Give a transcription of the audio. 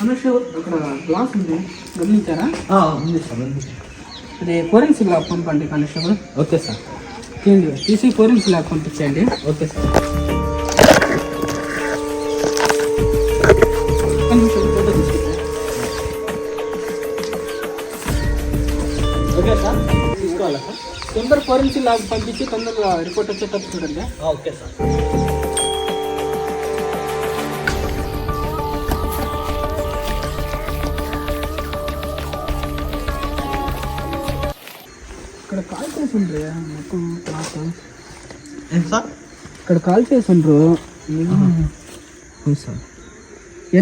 Constable అక్కడ glass ఉంది, గమనించారా? ఉంది సార్. అదే ఫోరెన్సిక్ ల్యాబ్ పంపండి కానిస్టేబుల్. Okay sir. తీసి ఫోరెన్సిక్ ల్యాబ్ పంపించండి. Okay sir. ఓకే సార్, తీసుకోవాలా సార్? తొందర ఫోరెన్సిక్ ల్యాబ్ పంపించి తొందరగా రిపోర్ట్ వచ్చేటట్టు చూడండి. Okay sir. ఇక్కడ కాల్ చేసిండ్రు మొత్తం క్లాస్. ఏంటి సార్? ఇక్కడ కాల్ చేసిండ్రు. అవును సార్.